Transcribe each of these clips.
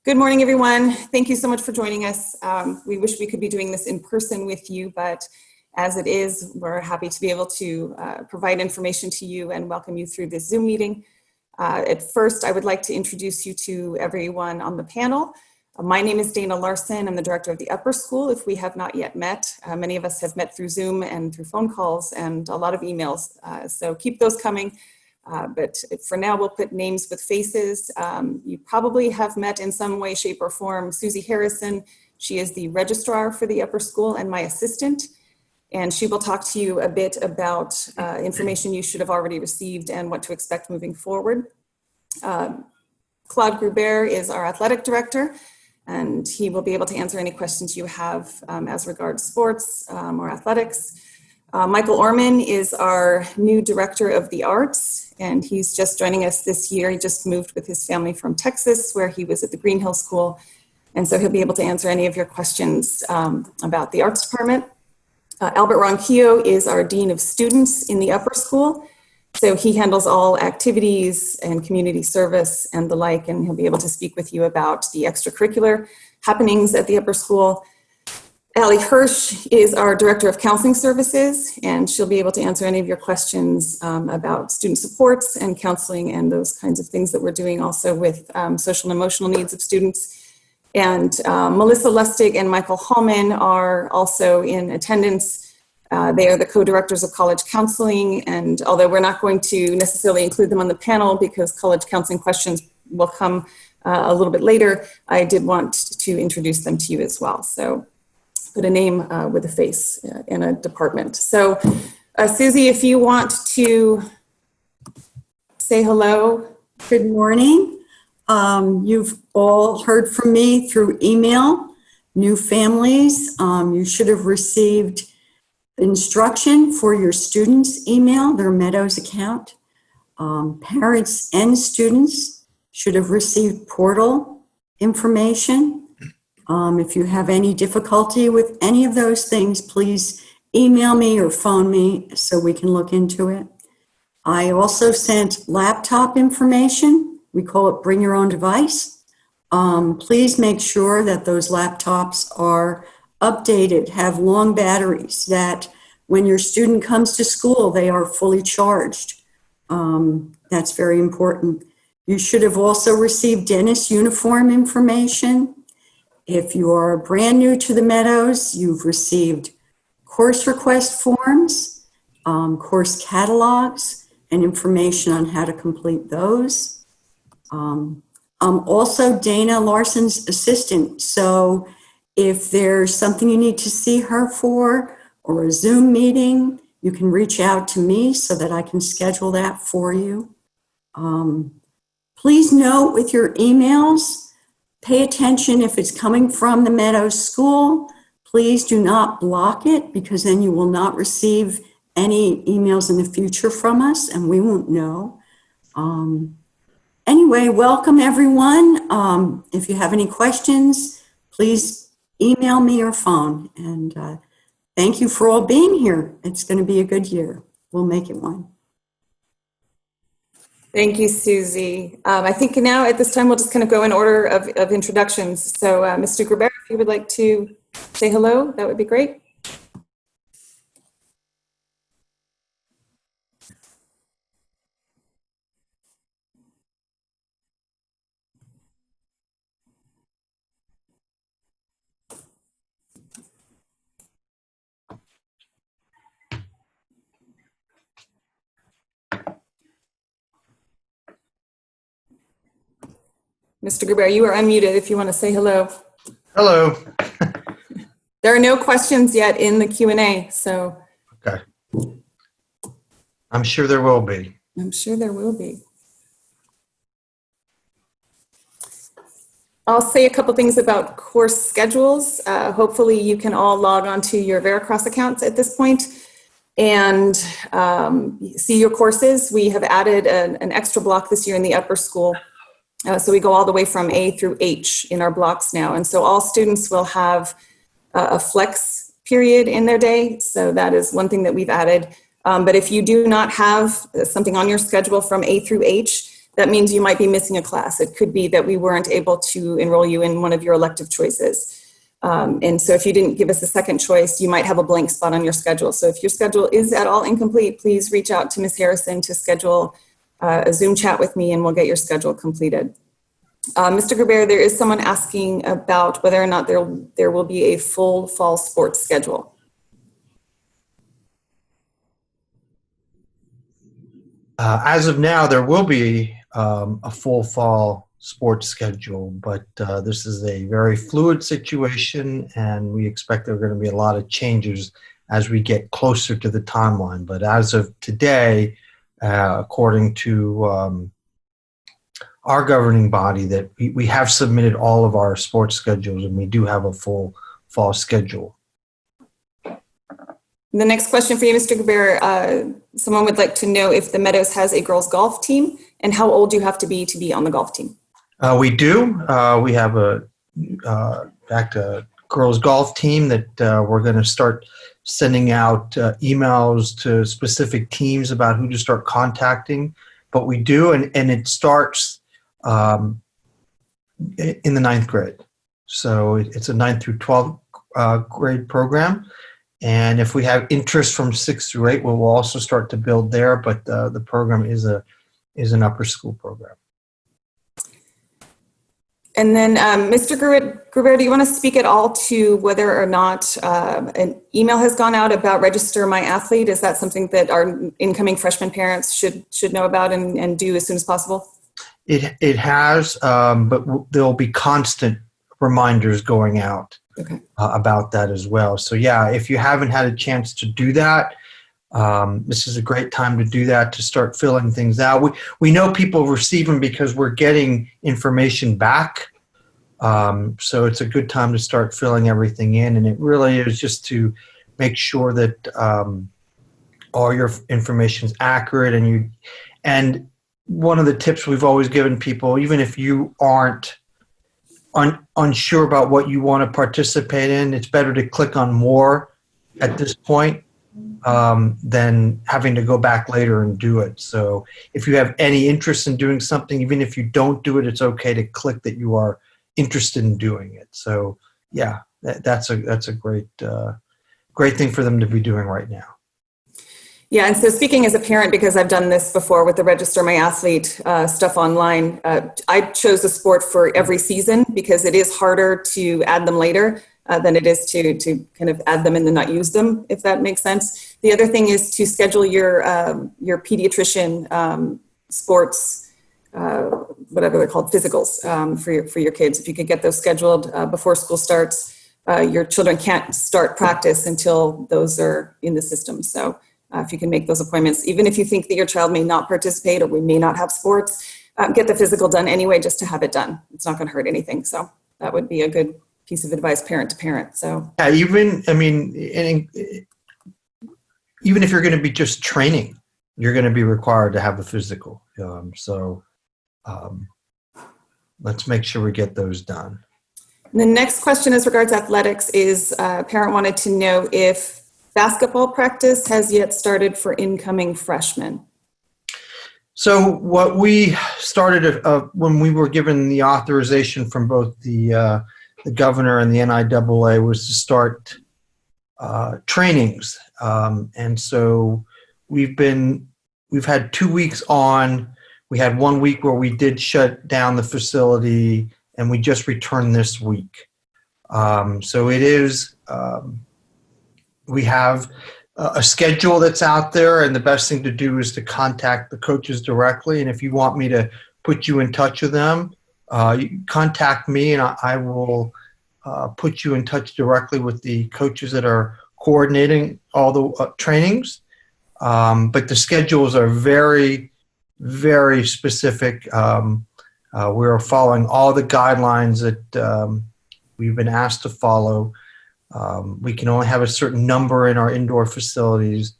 Good morning, everyone. Thank you so much for joining us. We wish we could be doing this in person with you, but as it is, we're happy to be able to provide information to you and welcome you through this Zoom meeting. At first, I would like to introduce you to everyone on the panel. My name is Dana Larson. I'm the director of the upper school. If we have not yet met, many of us have met through Zoom and through phone calls and a lot of emails. So keep those coming. But for now, we'll put names with faces. You probably have met in some way, shape, or form Susie Harrison. She is the registrar for the upper school and my assistant. And she will talk to you a bit about information you should have already received and what to expect moving forward. Claude Gruber is our athletic director, and he will be able to answer any questions you have as regards sports or athletics. Michael Orman is our new director of the arts, and he's just joining us this year. He just moved with his family from Texas, where he was at the Green Hill School. And so he'll be able to answer any of your questions about the arts department. Albert Ronquillo is our dean of students in the upper school. So he handles all activities and community service and the like, and he'll be able to speak with you about the extracurricular happenings at the upper school. Allie Hersh is our Director of Counseling Services, and she'll be able to answer any of your questions about student supports and counseling and those kinds of things that we're doing also with social and emotional needs of students. And Melissa Lustig and Michael Hallman are also in attendance. They are the co-directors of college counseling, and although we're not going to necessarily include them on the panel because college counseling questions will come a little bit later, I did want to introduce them to you as well. So put a name with a face in a department. So Susie, if you want to say hello. Good morning. You've all heard from me through email, new families. You should have received instruction for your students' email, their Meadows account. Parents and students should have received portal information. If you have any difficulty with any of those things, please email me or phone me so we can look into it. I also sent laptop information. We call it Bring Your Own Device. Please make sure that those laptops are updated, have long batteries, that when your student comes to school, they are fully charged. That's very important. You should have also received dentist uniform information. If you are brand new to the Meadows, you've received course request forms, course catalogs, and information on how to complete those. I'm also Dana Larson's assistant, so if there's something you need to see her for or a Zoom meeting, you can reach out to me so that I can schedule that for you. Please note with your emails, pay attention if it's coming from the Meadows School. Please do not block it because then you will not receive any emails in the future from us and we won't know. Anyway, welcome everyone. If you have any questions, please email me or phone. And thank you for all being here. It's going to be a good year. We'll make it one. Thank you, Susie. I think now at this time, we'll just kind of go in order of introductions. So Mr. Gruber, if you would like to say hello, that would be great. Mr. Gruber, you are unmuted if you want to say hello. Hello. There are no questions yet in the Q&A, so. Okay. I'm sure there will be. I'm sure there will be. I'll say a couple things about course schedules. Hopefully you can all log onto your Veracross accounts at this point and see your courses. We have added an extra block this year in the upper school. So we go all the way from A through H in our blocks now. And so all students will have a flex period in their day. So that is one thing that we've added. But if you do not have something on your schedule from A through H, that means you might be missing a class. It could be that we weren't able to enroll you in one of your elective choices. And so if you didn't give us a second choice, you might have a blank spot on your schedule. So if your schedule is at all incomplete, please reach out to Ms. Harrison to schedule a Zoom chat with me, and we'll get your schedule completed. Mr. Gerber, there is someone asking about whether or not there will be a full fall sports schedule. As of now, there will be a full fall sports schedule, but this is a very fluid situation, and we expect there are going to be a lot of changes as we get closer to the timeline. But as of today, according to our governing body, that we have submitted all of our sports schedules, and we do have a full fall schedule. The next question for you, Mr. Gerber, someone would like to know if the Meadows has a girls golf team and how old you have to be on the golf team. We do. We have a girls golf team that we're going to start sending out emails to specific teams about who to start contacting. But we do, and it starts in the 9th grade. So it's a 9th through 12th grade program. And if we have interest from 6th through 8, we'll also start to build there. But the program is an upper school program. And then, Mr. Gerber, do you want to speak at all to whether or not an email has gone out about Register My Athlete? Is that something that our incoming freshman parents should know about and do as soon as possible? It has, but there'll be constant reminders going out about that as well. So yeah, if you haven't had a chance to do that, this is a great time to do that, to start filling things out. We know people receive them because we're getting information back. So it's a good time to start filling everything in. And it really is just to make sure that all your information is accurate. And one of the tips we've always given people, even if you aren't unsure about what you want to participate in, it's better to click on more at this point than having to go back later and do it. So if you have any interest in doing something, even if you don't do it, it's okay to click that you are interested in doing it. So yeah, that's a great thing for them to be doing right now. Yeah, and so speaking as a parent, because I've done this before with the Register My Athlete stuff online, I chose a sport for every season because it is harder to add them later than it is to kind of add them and then not use them, if that makes sense. The other thing is to schedule your pediatrician sports, whatever they're called, physicals for your kids. If you could get those scheduled before school starts, your children can't start practice until those are in the system. So if you can make those appointments, even if you think that your child may not participate or we may not have sports, get the physical done anyway, just to have it done. It's not going to hurt anything. So that would be a good piece of advice, parent to parent. So yeah, even if you're going to be just training, you're going to be required to have a physical. Let's make sure we get those done. And the next question as regards athletics is a parent wanted to know if basketball practice has yet started for incoming freshmen. So what we started when we were given the authorization from both the governor and the NIAA was to start trainings, and so we've had 2 weeks on. We had 1 week where we did shut down the facility, and we just returned this week. So it is. We have a schedule that's out there, and the best thing to do is to contact the coaches directly. And if you want me to put you in touch with them, you contact me, and I will put you in touch directly with the coaches that are coordinating all the trainings. But the schedules are very, very specific. We're following all the guidelines that we've been asked to follow. We can only have a certain number in our indoor facilities.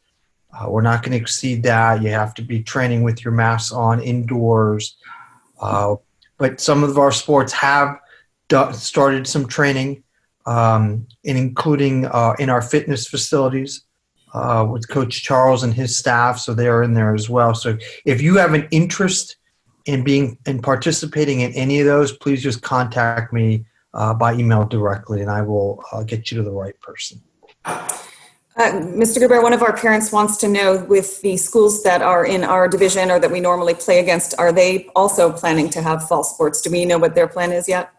We're not going to exceed that. You have to be training with your masks on indoors. But some of our sports have started some training, including in our fitness facilities with Coach Charles and his staff. So they are in there as well. So if you have an interest in participating in any of those, please just contact me by email directly, and I will get you to the right person. Mr. Gruber, one of our parents wants to know, with the schools that are in our division or that we normally play against, are they also planning to have fall sports? Do we know what their plan is yet?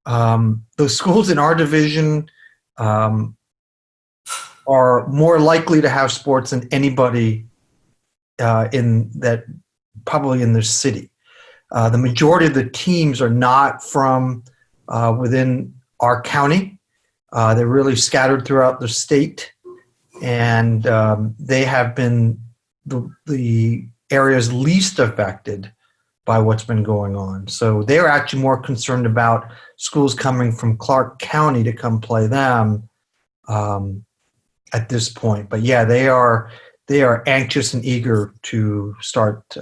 Those schools in our division are more likely to have sports than anybody probably in this city. The majority of the teams are not from within our county. They're really scattered throughout the state, and they have been the areas least affected by what's been going on. So they're actually more concerned about schools coming from Clark County to come play them at this point. But yeah, they are anxious and eager to start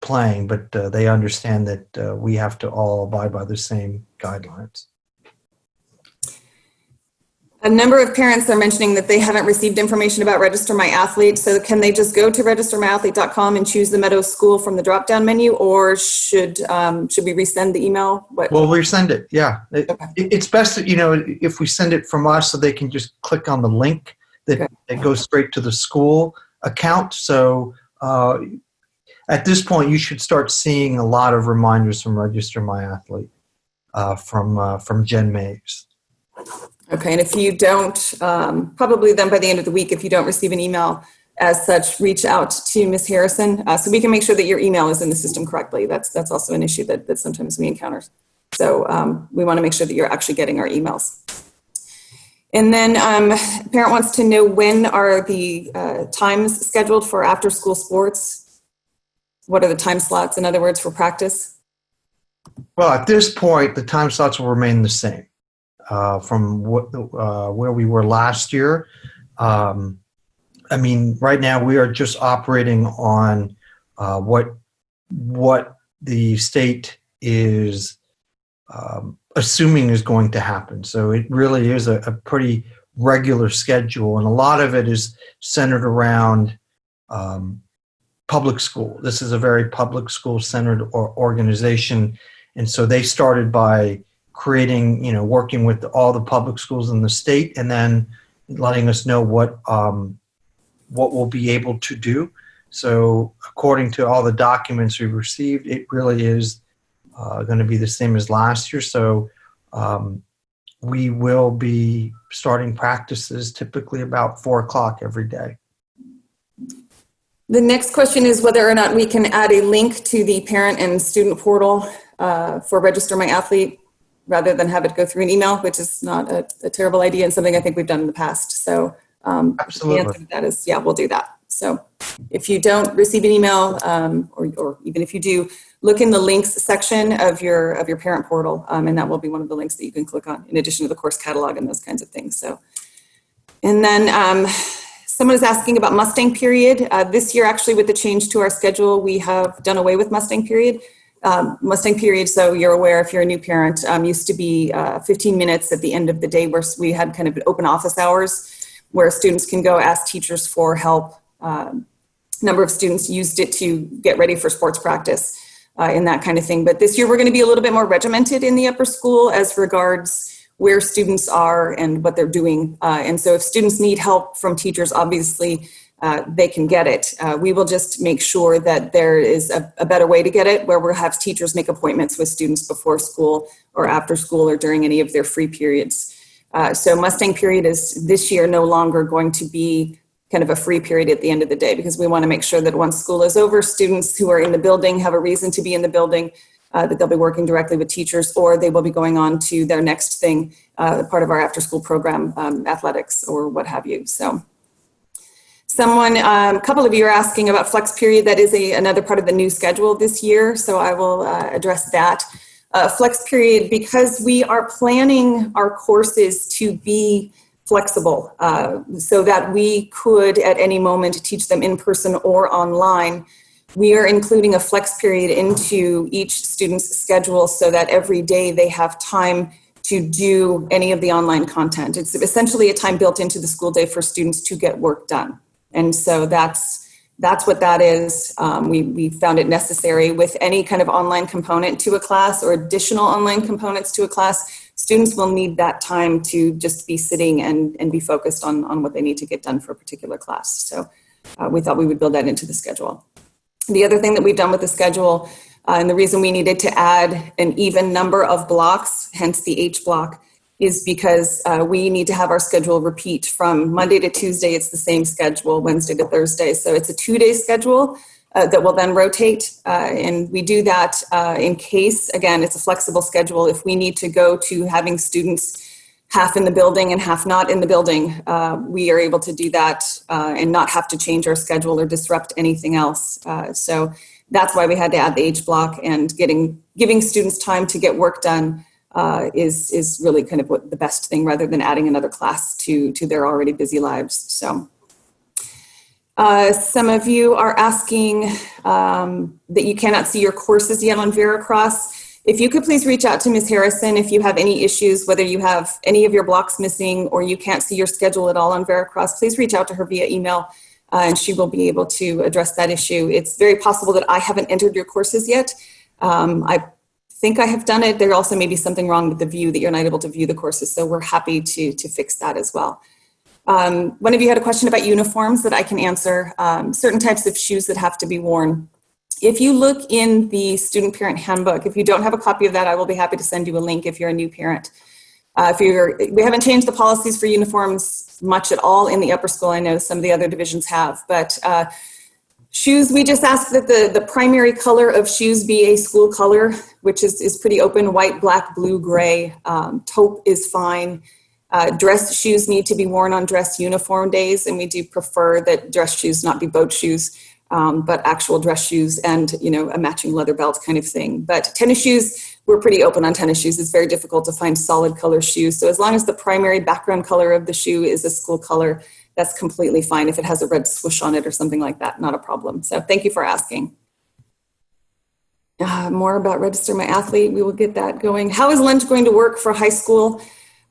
playing, but they understand that we have to all abide by the same guidelines. A number of parents are mentioning that they haven't received information about Register My Athlete. So can they just go to registermyathlete.com and choose the Meadows school from the drop-down menu, or should we resend the email? We'll resend it. Yeah, it's best that, if we send it from us, so they can just click on the link that goes straight to the school account. So at this point, you should start seeing a lot of reminders from Register My Athlete from Jen Mays. Okay, and if you don't, probably then by the end of the week, if you don't receive an email as such, reach out to Ms. Harrison so we can make sure that your email is in the system correctly. That's also an issue that sometimes we encounter. So we want to make sure that you're actually getting our emails. And then a parent wants to know, when are the times scheduled for after-school sports? What are the time slots, in other words, for practice? Well, at this point, the time slots will remain the same. From where we were last year. Right now we are just operating on what the state is assuming is going to happen. So it really is a pretty regular schedule, and a lot of it is centered around public school. This is a very public school centered organization, and so they started by creating, working with all the public schools in the state, and then letting us know what we'll be able to do. So according to all the documents we've received, it really is going to be the same as last year. So we will be starting practices typically about 4 o'clock every day. The next question is whether or not we can add a link to the parent and student portal for Register My Athlete, rather than have it go through an email, which is not a terrible idea and something I think we've done in the past. So Absolutely. the answer to that is, yeah, we'll do that. So if you don't receive an email, or even if you do, look in the links section of your parent portal, and that will be one of the links that you can click on, in addition to the course catalog and those kinds of things. So, and then someone is asking about Mustang Period. This year, actually, with the change to our schedule, we have done away with Mustang Period. Mustang Period, so you're aware if you're a new parent, used to be 15 minutes at the end of the day, where we had kind of open office hours where students can go ask teachers for help. Number of students used it to get ready for sports practice and that kind of thing. But this year we're going to be a little bit more regimented in the upper school as regards where students are and what they're doing. And so if students need help from teachers, obviously they can get it. We will just make sure that there is a better way to get it, where we'll have teachers make appointments with students before school or after school or during any of their free periods. So Mustang Period is this year no longer going to be kind of a free period at the end of the day, because we want to make sure that once school is over, students who are in the building have a reason to be in the building, that they'll be working directly with teachers, or they will be going on to their next thing, part of our after school program, athletics or what have you. So a couple of you are asking about Flex Period. That is another part of the new schedule this year, so I will address that. Flex Period, because we are planning our courses to be flexible so that we could at any moment teach them in person or online. We are including a Flex Period into each student's schedule so that every day they have time to do any of the online content. It's essentially a time built into the school day for students to get work done. And so that's that's what that is. We found it necessary with any kind of online component to a class or additional online components to a class. Students will need that time to just be sitting and be focused on what they need to get done for a particular class. So we thought we would build that into the schedule. The other thing that we've done with the schedule, and the reason we needed to add an even number of blocks, hence the H block, is because we need to have our schedule repeat from Monday to Tuesday. It's the same schedule, Wednesday to Thursday. So it's a 2-day schedule that will then rotate. And we do that in case, again, it's a flexible schedule. If we need to go to having students half in the building and half not in the building, we are able to do that and not have to change our schedule or disrupt anything else. So that's why we had to add the H block, and giving students time to get work done is really kind of what the best thing, rather than adding another class to their already busy lives. So some of you are asking that you cannot see your courses yet on Veracross. If you could please reach out to Ms. Harrison if you have any issues, whether you have any of your blocks missing or you can't see your schedule at all on Veracross, please reach out to her via email and she will be able to address that issue. It's very possible that I haven't entered your courses yet. I think I have done it. There also may be something wrong with the view that you're not able to view the courses, so we're happy to fix that as well. One of you had a question about uniforms that I can answer. Certain types of shoes that have to be worn. If you look in the student parent handbook, if you don't have a copy of that, I will be happy to send you a link if you're a new parent. We haven't changed the policies for uniforms much at all in the upper school. I know some of the other divisions have, but shoes, we just ask that the primary color of shoes be a school color, which is pretty open: white, black, blue, gray. Taupe is fine. Dress shoes need to be worn on dress uniform days, and we do prefer that dress shoes not be boat shoes, but actual dress shoes and, a matching leather belt kind of thing. But tennis shoes, we're pretty open on tennis shoes. It's very difficult to find solid color shoes. So as long as the primary background color of the shoe is a school color, that's completely fine. If it has a red swoosh on it or something like that, not a problem. So thank you for asking. More about Register My Athlete. We will get that going. How is lunch going to work for high school?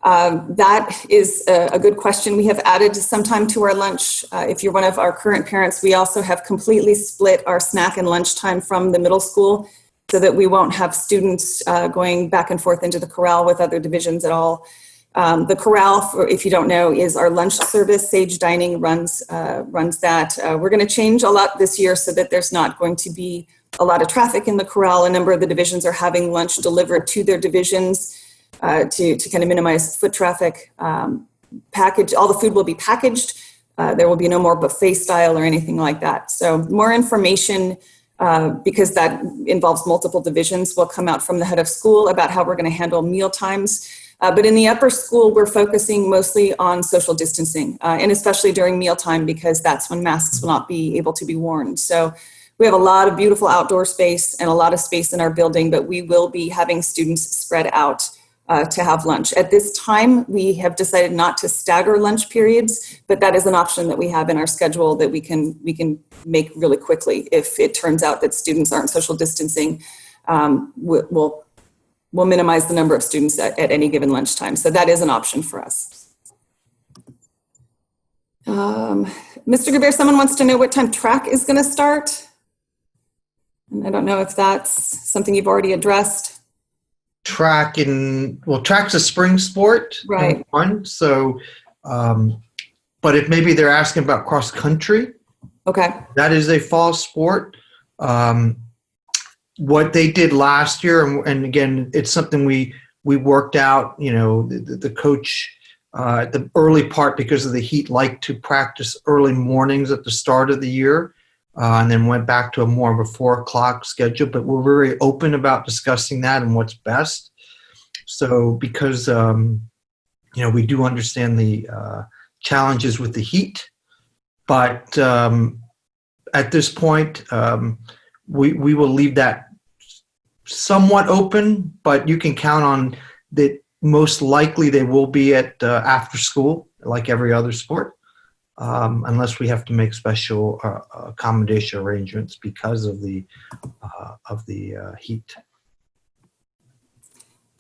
That is a good question. We have added some time to our lunch. If you're one of our current parents, we also have completely split our snack and lunch time from the middle school so that we won't have students going back and forth into the corral with other divisions at all. The corral, if you don't know, is our lunch service. Sage Dining runs that. We're going to change a lot this year so that there's not going to be a lot of traffic in the corral. A number of the divisions are having lunch delivered to their divisions to kind of minimize foot traffic. All the food will be packaged. There will be no more buffet style or anything like that. So more information, because that involves multiple divisions, will come out from the head of school about how we're going to handle meal times. But in the upper school, we're focusing mostly on social distancing, and especially during mealtime, because that's when masks will not be able to be worn. So we have a lot of beautiful outdoor space and a lot of space in our building, but we will be having students spread out to have lunch. At this time, we have decided not to stagger lunch periods, but that is an option that we have in our schedule that we can make really quickly. If it turns out that students aren't social distancing, we'll minimize the number of students at any given lunchtime. So that is an option for us. Mr. Guber, someone wants to know what time track is going to start. And I don't know if that's something you've already addressed. Track's a spring sport, right? One, so, but if maybe they're asking about cross country, okay, that is a fall sport. What they did last year, and again, it's something we worked out. The coach at the early part, because of the heat, liked to practice early mornings at the start of the year. And then went back to a more of a 4:00 schedule, but we're very open about discussing that and what's best. So because, we do understand the challenges with the heat, but at this point, we will leave that somewhat open, but you can count on that most likely they will be at after school, like every other sport. Unless we have to make special accommodation arrangements because of the heat.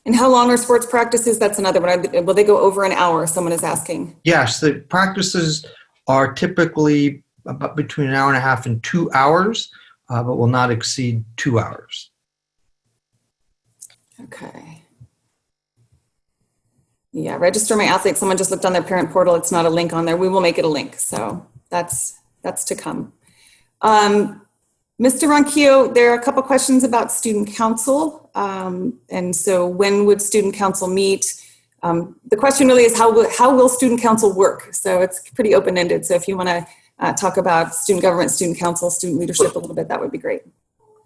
And how long are sports practices? That's another one. Will they go over an hour? Someone is asking. Yes, the practices are typically about between an hour and a half and 2 hours, but will not exceed 2 hours. Okay. Yeah, register my athlete. Someone just looked on their parent portal. It's not a link on there. We will make it a link. So that's to come. Mr. Ronquillo, there are a couple questions about student council. And so when would student council meet? The question really is how will student council work? So it's pretty open-ended. So if you want to talk about student government, student council, student leadership a little bit, that would be great.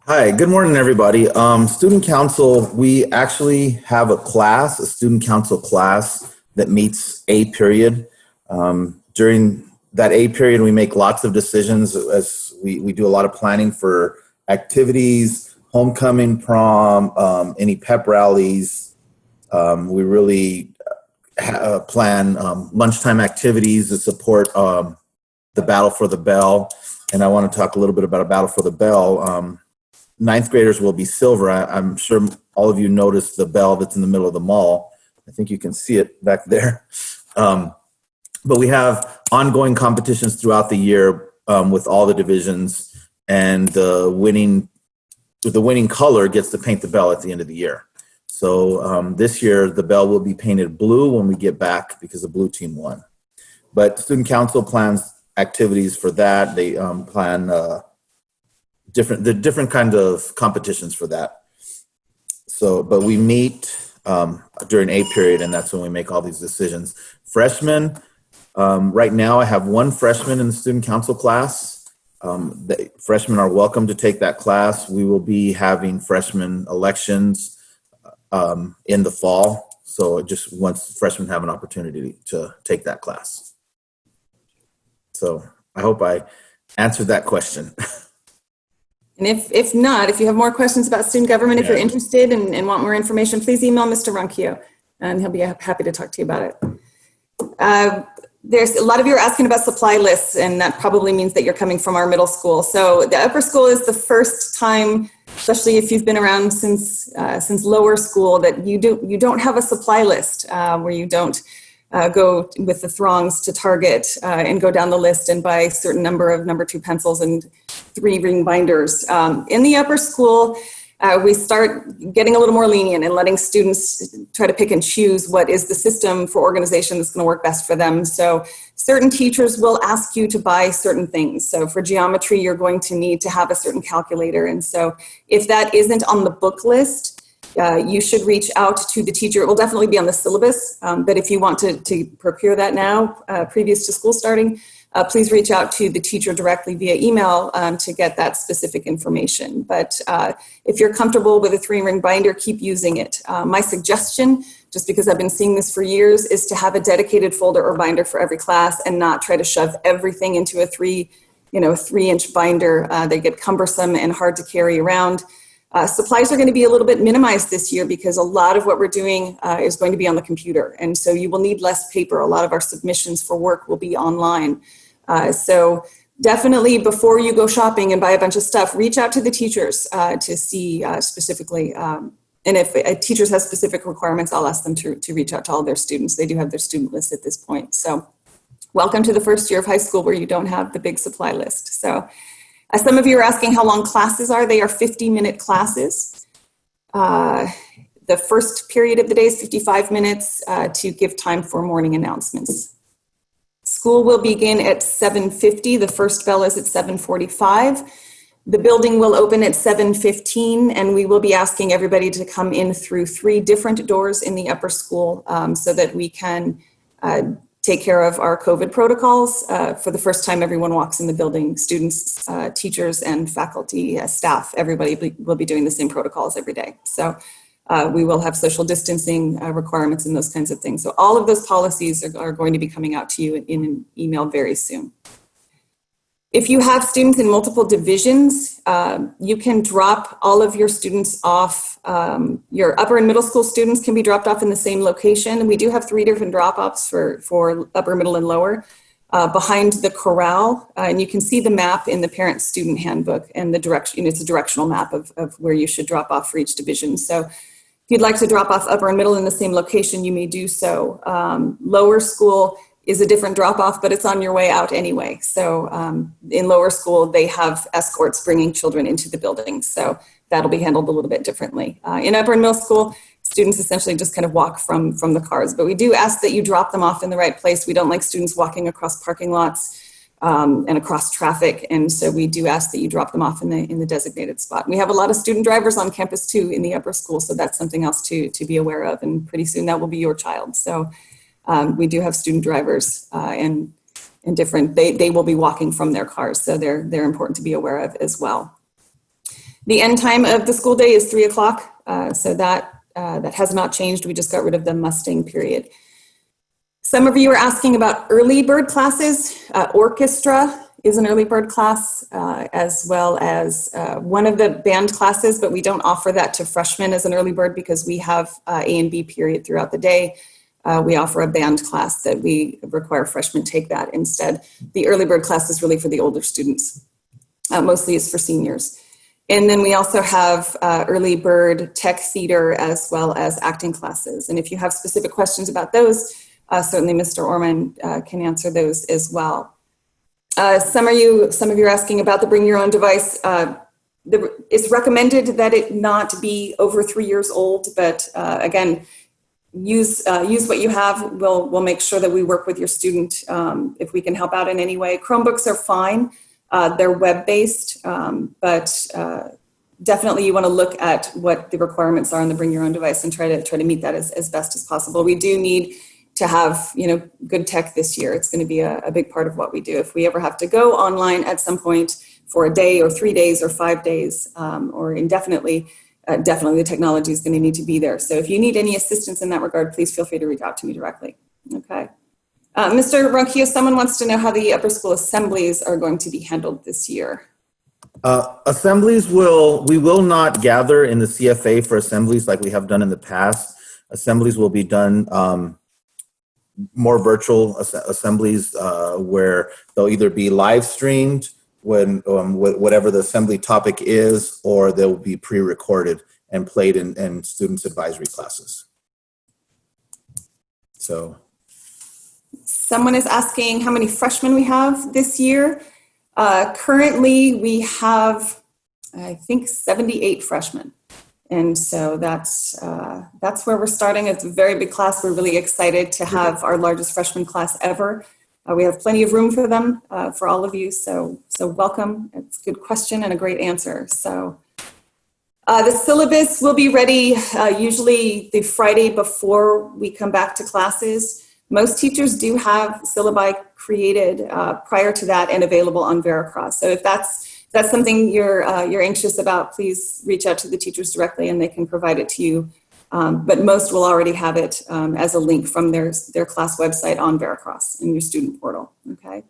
Hi, good morning, everybody. Student council, we actually have a class, a student council class that meets A period. During that A period, we make lots of decisions as we do a lot of planning for activities, homecoming, prom, any pep rallies. We really plan lunchtime activities to support the Battle for the Bell. And I want to talk a little bit about a Battle for the Bell. Ninth graders will be silver. I'm sure all of you noticed the bell that's in the middle of the mall. I think you can see it back there. But we have ongoing competitions throughout the year with all the divisions, and the winning color gets to paint the bell at the end of the year. So this year, the bell will be painted blue when we get back because the blue team won. But student council plans activities for that. They plan different kinds of competitions for that. So, but we meet during A period, and that's when we make all these decisions. Freshmen, right now I have one freshman in the student council class. The freshmen are welcome to take that class. We will be having freshman elections in the fall. So just once freshmen have an opportunity to take that class. So I hope I answered that question. And if not, if you have more questions about student government, if you're interested and want more information, please email Mr. Ronquillo, and he'll be happy to talk to you about it. There's a lot of you are asking about supply lists, and that probably means that you're coming from our middle school. So the upper school is the first time, especially if you've been around since lower school, that you don't have a supply list where you don't go with the throngs to Target and go down the list and buy a certain number of number 2 pencils and 3 ring binders. In the upper school, we start getting a little more lenient and letting students try to pick and choose what is the system for organization that's going to work best for them. So certain teachers will ask you to buy certain things. So for geometry, you're going to need to have a certain calculator. And so if that isn't on the book list, you should reach out to the teacher. It will definitely be on the syllabus, but if you want to procure that now, previous to school starting, please reach out to the teacher directly via email to get that specific information. But if you're comfortable with a 3-ring binder, keep using it. My suggestion, just because I've been seeing this for years, is to have a dedicated folder or binder for every class and not try to shove everything into a 3-inch binder. They get cumbersome and hard to carry around. Supplies are going to be a little bit minimized this year because a lot of what we're doing is going to be on the computer. And so you will need less paper. A lot of our submissions for work will be online. So definitely before you go shopping and buy a bunch of stuff, reach out to the teachers to see specifically. And if teachers have specific requirements, I'll ask them to reach out to all their students. They do have their student list at this point. So welcome to the first year of high school where you don't have the big supply list. So some of you are asking how long classes are. They are 50-minute classes. The first period of the day is 55 minutes to give time for morning announcements. School will begin at 7:50. The first bell is at 7:45. The building will open at 7:15, and we will be asking everybody to come in through 3 different doors in the upper school so that we can take care of our COVID protocols. For the first time, everyone walks in the building, students, teachers, and faculty, staff, everybody will be doing the same protocols every day. So we will have social distancing requirements and those kinds of things. So all of those policies are going to be coming out to you in an email very soon. If you have students in multiple divisions, you can drop all of your students off. Your upper and middle school students can be dropped off in the same location. And we do have 3 different drop-offs for upper, middle, and lower behind the corral. And you can see the map in the parent-student handbook and the direction. It's a directional map of where you should drop off for each division. So if you'd like to drop off upper and middle in the same location, you may do so. Lower school, is a different drop-off, but it's on your way out anyway. So in lower school, they have escorts bringing children into the building. So that'll be handled a little bit differently. In upper and middle school, students essentially just kind of walk from the cars, but we do ask that you drop them off in the right place. We don't like students walking across parking lots and across traffic. And so we do ask that you drop them off in the designated spot. We have a lot of student drivers on campus too in the upper school. So that's something else to be aware of. And pretty soon that will be your child. So we do have student drivers and different, they will be walking from their cars. So they're important to be aware of as well. The end time of the school day is 3 o'clock. So that has not changed. We just got rid of the Mustang period. Some of you are asking about early bird classes. Orchestra is an early bird class, as well as one of the band classes, but we don't offer that to freshmen as an early bird because we have A and B period throughout the day. We offer a band class that we require freshmen take that instead. The early bird class is really for the older students. Mostly it's for seniors. And then we also have early bird tech theater as well as acting classes. And if you have specific questions about those, certainly Mr. Orman can answer those as well. Some of you are asking about the bring your own device. It's recommended that it not be over 3 years old, but again, use what you have. We'll make sure that we work with your student if we can help out in any way. Chromebooks are fine. They're web-based, but definitely you want to look at what the requirements are on the bring your own device and try to meet that as best as possible. We do need to have, good tech this year. It's going to be a big part of what we do. If we ever have to go online at some point for a day or 3 days or 5 days or indefinitely, definitely the technology is going to need to be there. So if you need any assistance in that regard, please feel free to reach out to me directly. Okay. Mr. Ronquillo, someone wants to know how the upper school assemblies are going to be handled this year. Assemblies we will not gather in the CFA for assemblies like we have done in the past. Assemblies will be done more virtual assemblies where they'll either be live streamed when whatever the assembly topic is, or they'll be pre-recorded and played in students' advisory classes. So. Someone is asking how many freshmen we have this year. Currently, we have, I think, 78 freshmen. And so that's where we're starting. It's a very big class. We're really excited to have our largest freshman class ever. We have plenty of room for them, for all of you. So welcome. It's a good question and a great answer. So the syllabus will be ready usually the Friday before we come back to classes. Most teachers do have syllabi created prior to that and available on Veracross. So if that's something you're anxious about, please reach out to the teachers directly and they can provide it to you. But most will already have it as a link from their class website on Veracross in your student portal, okay?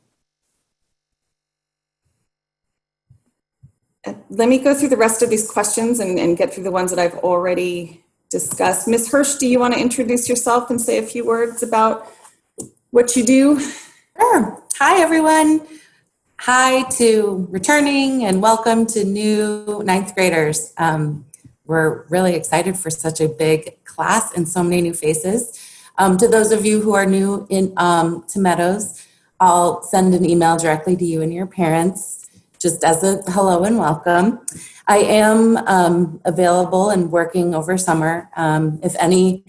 Let me go through the rest of these questions and get through the ones that I've already discussed. Ms. Hersh, do you want to introduce yourself and say a few words about what you do? Sure. Hi, everyone. Hi to returning and welcome to new ninth graders. We're really excited for such a big class and so many new faces. To those of you who are new to Meadows, I'll send an email directly to you and your parents just as a hello and welcome. I am available and working over summer. If any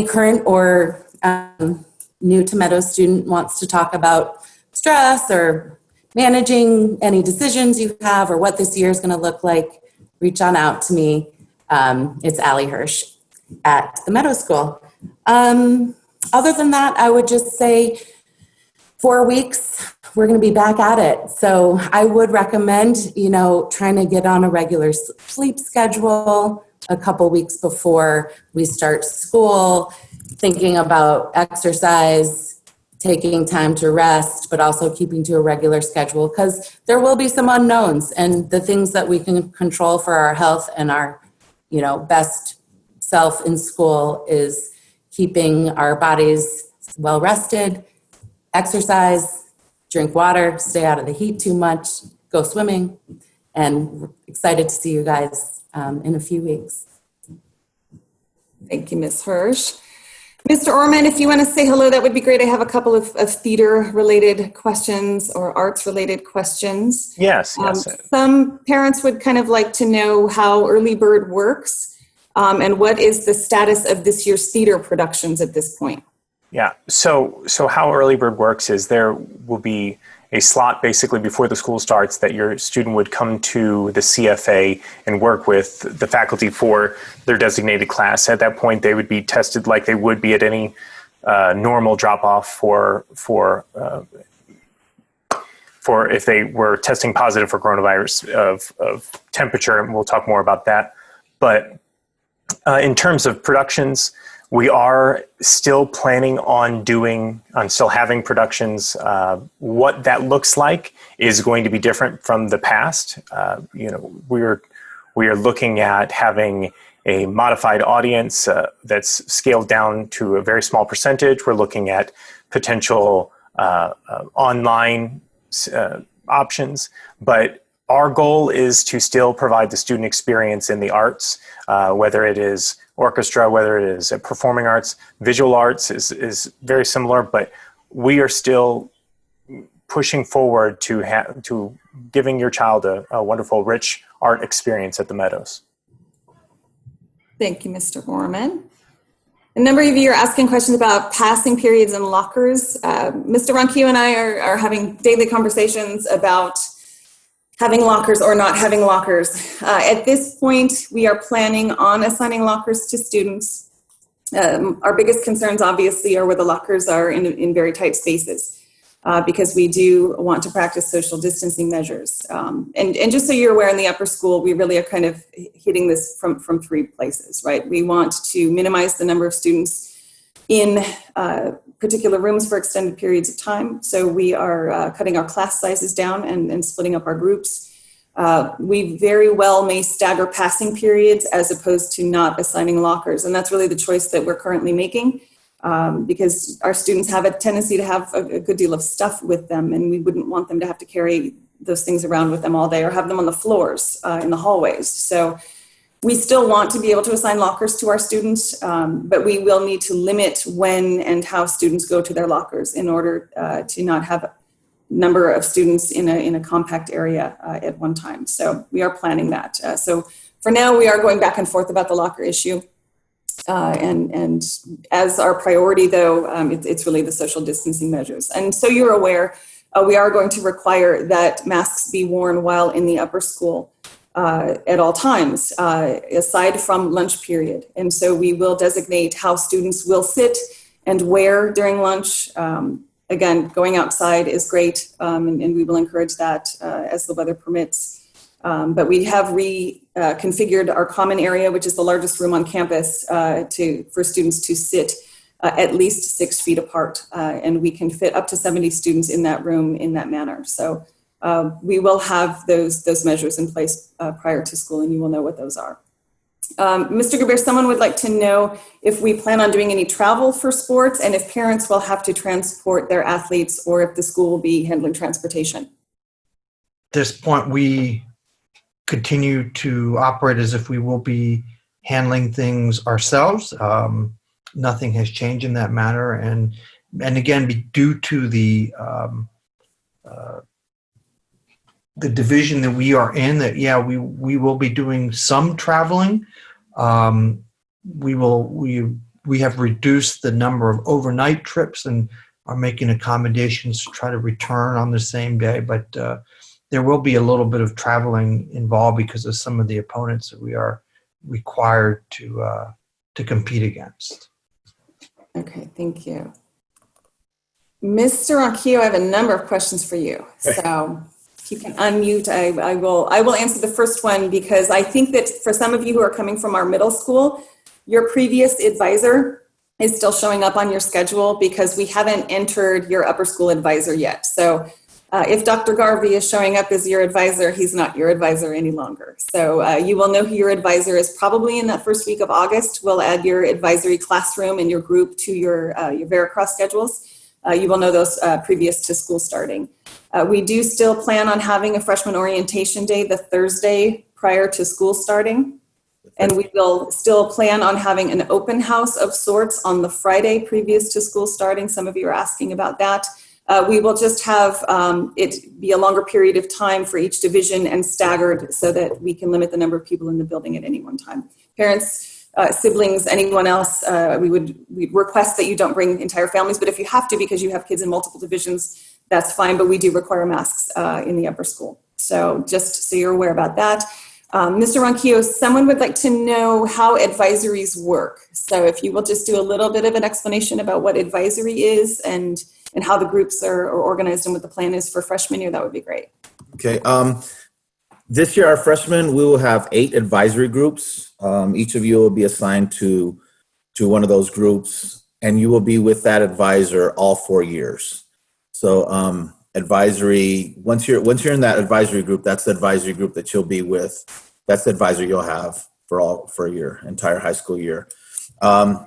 current or new to Meadows student wants to talk about stress or managing any decisions you have or what this year is going to look like, reach on out to me. It's Allie Hersh at the Meadows School. Other than that, I would just say 4 weeks, we're going to be back at it. So I would recommend, trying to get on a regular sleep schedule a couple weeks before we start school, thinking about exercise, taking time to rest, but also keeping to a regular schedule because there will be some unknowns, and the things that we can control for our health and our, best self in school is keeping our bodies well rested, exercise, drink water, stay out of the heat too much, go swimming, and we're excited to see you guys in a few weeks. Thank you, Ms. Hersh. Mr. Orman, if you want to say hello, that would be great. I have a couple of theater-related questions or arts-related questions. Yes. Some parents would kind of like to know how Early Bird works and what is the status of this year's theater productions at this point. Yeah. So how Early Bird works is there will be a slot basically before the school starts that your student would come to the CFA and work with the faculty for their designated class. At that point, they would be tested like they would be at any normal drop-off for if they were testing positive for coronavirus of temperature, and we'll talk more about that. But in terms of productions, we are still planning on still having productions. What that looks like is going to be different from the past. We are looking at having a modified audience that's scaled down to a very small percentage. We're looking at potential online options, but our goal is to still provide the student experience in the arts, whether it is orchestra, whether it is performing arts. Visual arts is very similar, but we are still pushing forward to giving your child a wonderful, rich art experience at the Meadows. Thank you, Mr. Orman. A number of you are asking questions about passing periods and lockers. Mr. Ronquillo and I are having daily conversations about having lockers or not having lockers. At this point, we are planning on assigning lockers to students. Our biggest concerns, obviously, are where the lockers are in very tight spaces, because we do want to practice social distancing measures. And just so you're aware, in the upper school, we really are kind of hitting this from three places, right? We want to minimize the number of students in particular rooms for extended periods of time. So we are cutting our class sizes down and splitting up our groups. We very well may stagger passing periods as opposed to not assigning lockers. And that's really the choice that we're currently making, because our students have a tendency to have a good deal of stuff with them, and we wouldn't want them to have to carry those things around with them all day or have them on the floors in the hallways. So we still want to be able to assign lockers to our students, but we will need to limit when and how students go to their lockers in order to not have a number of students in a compact area at one time. So we are planning that. So for now, we are going back and forth about the locker issue. And as our priority, though, it's really the social distancing measures. And so you're aware, we are going to require that masks be worn while in the upper school. At all times, aside from lunch period. And so we will designate how students will sit and where during lunch. Again, going outside is great, and we will encourage that as the weather permits. But we have reconfigured our common area, which is the largest room on campus, for students to sit at least 6 feet apart. And we can fit up to 70 students in that room in that manner. So we will have those measures in place prior to school, and you will know what those are. Mr. Gabir, someone would like to know if we plan on doing any travel for sports and if parents will have to transport their athletes or if the school will be handling transportation. At this point, we continue to operate as if we will be handling things ourselves. Nothing has changed in that matter. And again, due to the division that we are in, that we will be doing some traveling. We have reduced the number of overnight trips and are making accommodations to try to return on the same day, but there will be a little bit of traveling involved because of some of the opponents that we are required to compete against. Okay, thank you. Mr. Ronquillo, I have a number of questions for you. So if you can unmute, I will answer the first one because I think that for some of you who are coming from our middle school, your previous advisor is still showing up on your schedule because we haven't entered your upper school advisor yet. So if Dr. Garvey is showing up as your advisor, he's not your advisor any longer. So you will know who your advisor is probably in that first week of August. We'll add your advisory classroom and your group to your Veracross schedules. You will know those previous to school starting. We do still plan on having a freshman orientation day the Thursday prior to school starting. And we will still plan on having an open house of sorts on the Friday previous to school starting. Some of you are asking about that. We will just have it be a longer period of time for each division and staggered so that we can limit the number of people in the building at any one time. Parents, siblings, anyone else, we'd request that you don't bring entire families, but if you have to because you have kids in multiple divisions, that's fine, but we do require masks in the upper school. So just so you're aware about that. Mr. Ronquillo, someone would like to know how advisories work. So if you will just do a little bit of an explanation about what advisory is and how the groups are organized and what the plan is for freshman year, that would be great. Okay. This year, our freshmen, we will have 8 advisory groups. Each of you will be assigned to one of those groups, and you will be with that advisor all 4 years. So advisory, once you're in that advisory group, that's the advisory group that you'll be with. That's the advisor you'll have for your entire high school year.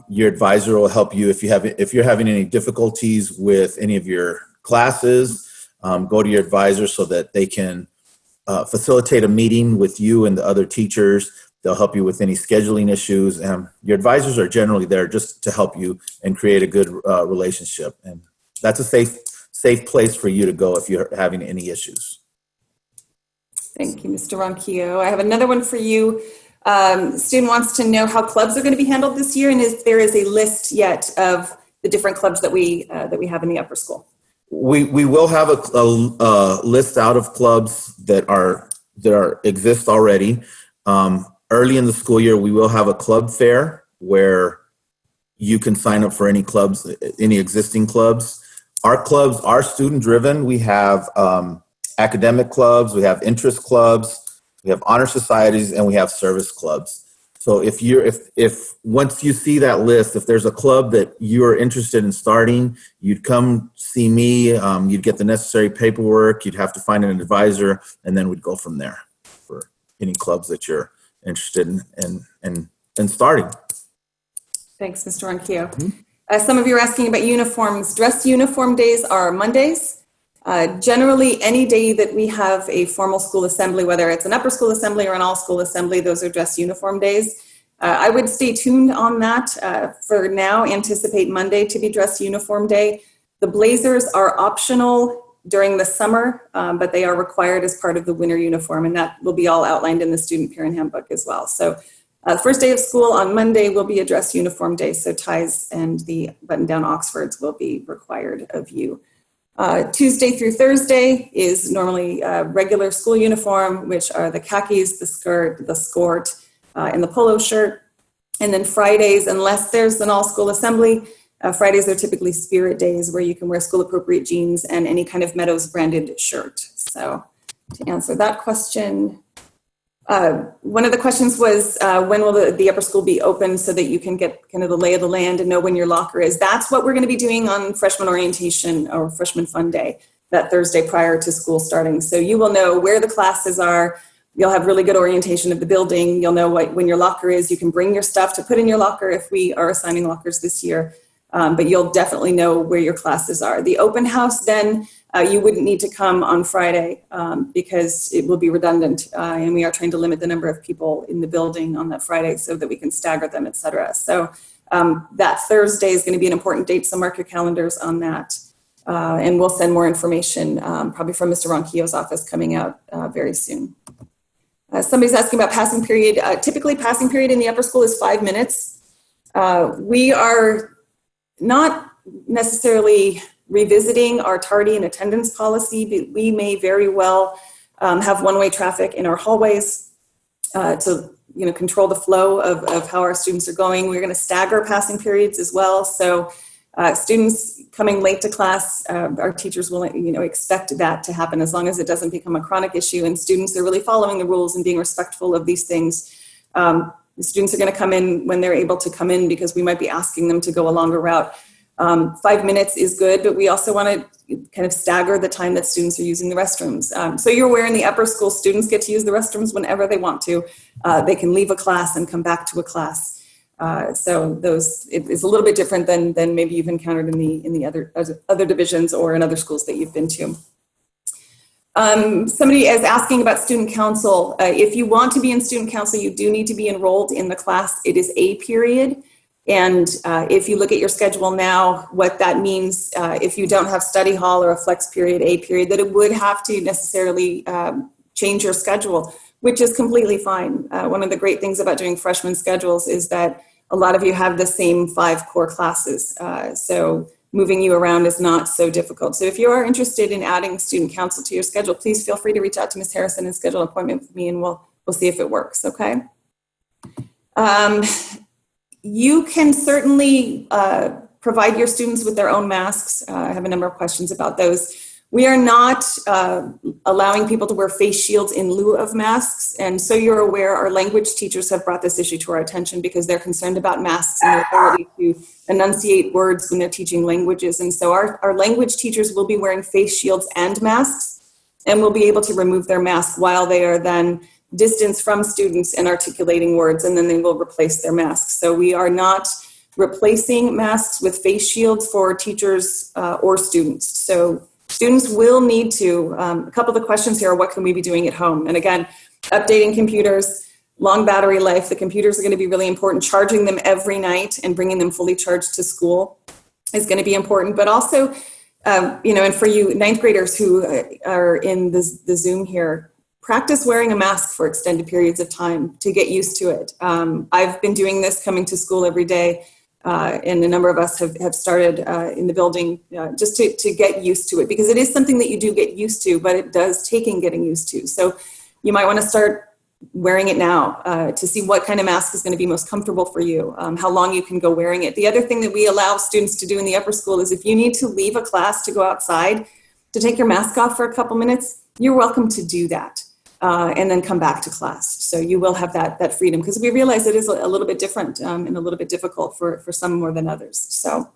Your advisor will help you if you're having any difficulties with any of your classes. Go to your advisor so that they can facilitate a meeting with you and the other teachers. They'll help you with any scheduling issues. Your advisors are generally there just to help you and create a good relationship. And that's a safe place for you to go if you're having any issues. Thank you, Mr. Ronquillo. I have another one for you. Student wants to know how clubs are going to be handled this year, and if there is a list yet of the different clubs that we have in the upper school. We will have a list out of clubs that exist already. Early in the school year, we will have a club fair where you can sign up for any clubs, any existing clubs. Our clubs are student driven. We have academic clubs, we have interest clubs, we have honor societies, and we have service clubs. So if once you see that list, if there's a club that you're interested in starting, you'd come see me, you'd get the necessary paperwork, you'd have to find an advisor, and then we'd go from there for any clubs that you're interested in starting. Thanks, Mr. Ronquillo. Some of you are asking about uniforms. Dress uniform days are Mondays. Generally, any day that we have a formal school assembly, whether it's an upper school assembly or an all school assembly, those are dress uniform days. I would stay tuned on that. For now, anticipate Monday to be dress uniform day. The blazers are optional during the summer, but they are required as part of the winter uniform, and that will be all outlined in the student parent handbook as well. So the first day of school on Monday will be a dress uniform day, so ties and the button-down Oxfords will be required of you. Tuesday through Thursday is normally regular school uniform, which are the khakis, the skirt, the skort, and the polo shirt. And then Fridays, unless there's an all-school assembly, Fridays are typically spirit days where you can wear school-appropriate jeans and any kind of Meadows branded shirt. So to answer that question, one of the questions was when will the upper school be open so that you can get kind of the lay of the land and know when your locker is. That's what we're going to be doing on freshman orientation or freshman fun day, that Thursday prior to school starting. So you will know where the classes are. You'll have really good orientation of the building. You'll know when your locker is. You can bring your stuff to put in your locker if we are assigning lockers this year. But you'll definitely know where your classes are. The open house then, you wouldn't need to come on Friday because it will be redundant and we are trying to limit the number of people in the building on that Friday so that we can stagger them, et cetera. So that Thursday is going to be an important date, so mark your calendars on that. And we'll send more information probably from Mr. Ronquillo's office coming out very soon. Somebody's asking about passing period. Typically passing period in the upper school is 5 minutes. We are not necessarily revisiting our tardy and attendance policy, but we may very well have one-way traffic in our hallways to control the flow of how our students are going. We're going to stagger passing periods as well. So students coming late to class, our teachers will expect that to happen as long as it doesn't become a chronic issue and students are really following the rules and being respectful of these things. The students are going to come in when they're able to come in because we might be asking them to go a longer route. 5 minutes is good, but we also want to kind of stagger the time that students are using the restrooms. So you're aware in the upper school, students get to use the restrooms whenever they want to. They can leave a class and come back to a class. So it is a little bit different than maybe you've encountered in the other divisions or in other schools that you've been to. Somebody is asking about student council. If you want to be in student council, you do need to be enrolled in the class. It is a period. And if you look at your schedule now, what that means, if you don't have study hall or a flex period, a period, that it would have to necessarily change your schedule, which is completely fine. One of the great things about doing freshman schedules is that a lot of you have the same 5 core classes. So moving you around is not so difficult. So if you are interested in adding student council to your schedule, please feel free to reach out to Ms. Harrison and schedule an appointment with me, and we'll see if it works, okay? You can certainly provide your students with their own masks. I have a number of questions about those. We are not allowing people to wear face shields in lieu of masks. And so you're aware, our language teachers have brought this issue to our attention because they're concerned about masks and their ability to enunciate words when they're teaching languages. And so our language teachers will be wearing face shields and masks, and will be able to remove their mask while they are then distanced from students and articulating words, and then they will replace their masks. So we are not replacing masks with face shields for teachers or students. So students will need to, a couple of the questions here are, what can we be doing at home? And again, updating computers, long battery life, the computers are going to be really important. Charging them every night and bringing them fully charged to school is going to be important. But also, and for you 9th graders who are in the Zoom here, practice wearing a mask for extended periods of time to get used to it. I've been doing this coming to school every day. And a number of us have started in the building just to get used to it, because it is something that you do get used to, but it does take getting used to. So you might want to start wearing it now to see what kind of mask is going to be most comfortable for you, how long you can go wearing it. The other thing that we allow students to do in the upper school is if you need to leave a class to go outside to take your mask off for a couple minutes, you're welcome to do that. And then come back to class. So you will have that freedom, because we realize it is a little bit different and a little bit difficult for some more than others. So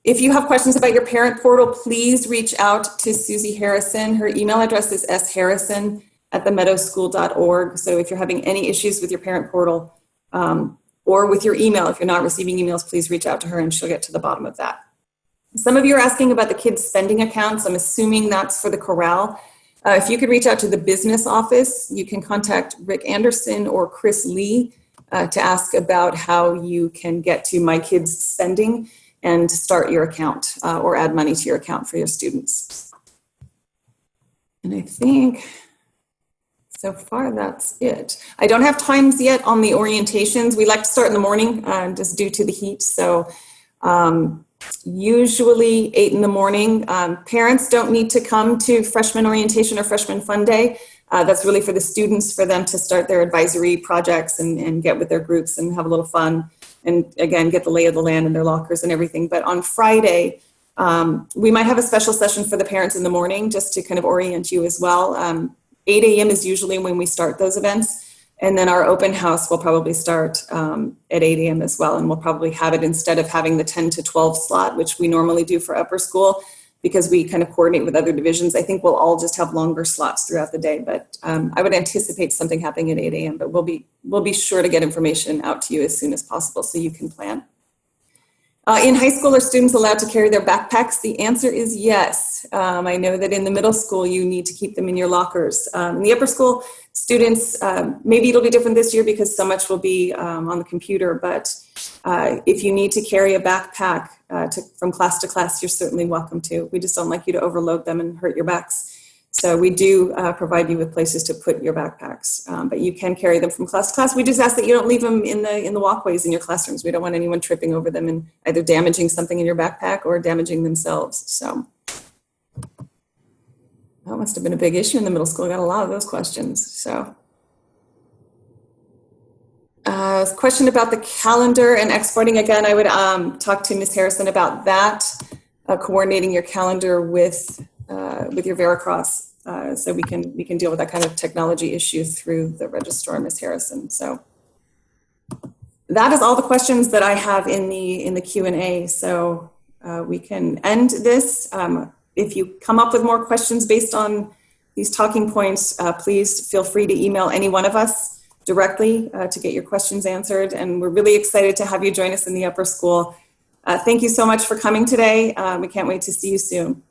if you have questions about your parent portal, please reach out to Susie Harrison. Her email address is sharrison@themeadowsschool.org. So if you're having any issues with your parent portal or with your email, if you're not receiving emails, please reach out to her and she'll get to the bottom of that. Some of you are asking about the kids' spending accounts. I'm assuming that's for the corral. If you could reach out to the business office, you can contact Rick Anderson or Chris Lee to ask about how you can get to My Kids Spending and start your account or add money to your account for your students. And I think so far that's it. I don't have times yet on the orientations. We like to start in the morning just due to the heat. So usually 8 in the morning. Parents don't need to come to freshman orientation or freshman fun day. That's really for the students, for them to start their advisory projects and get with their groups and have a little fun. And again, get the lay of the land in their lockers and everything. But on Friday, we might have a special session for the parents in the morning just to kind of orient you as well. 8 a.m. is usually when we start those events. And then our open house will probably start at 8 a.m. as well. And we'll probably have it, instead of having the 10 to 12 slot, which we normally do for upper school, because we kind of coordinate with other divisions. I think we'll all just have longer slots throughout the day. But I would anticipate something happening at 8 a.m. But we'll be sure to get information out to you as soon as possible so you can plan. In high school, are students allowed to carry their backpacks? The answer is yes. I know that in the middle school, you need to keep them in your lockers. In the upper school, students, maybe it'll be different this year because so much will be on the computer, but if you need to carry a backpack from class to class, you're certainly welcome to. We just don't like you to overload them and hurt your backs. So we do provide you with places to put your backpacks, but you can carry them from class to class. We just ask that you don't leave them in the walkways in your classrooms. We don't want anyone tripping over them and either damaging something in your backpack or damaging themselves. So that must have been a big issue in the middle school. I got a lot of those questions. So question about the calendar and exporting. Again, I would talk to Ms. Harrison about that, coordinating your calendar with your Veracross, so we can deal with that kind of technology issue through the registrar, Ms. Harrison. So that is all the questions that I have in the Q&A. So we can end this. If you come up with more questions based on these talking points, please feel free to email any one of us directly to get your questions answered. And we're really excited to have you join us in the upper school. Thank you so much for coming today. We can't wait to see you soon.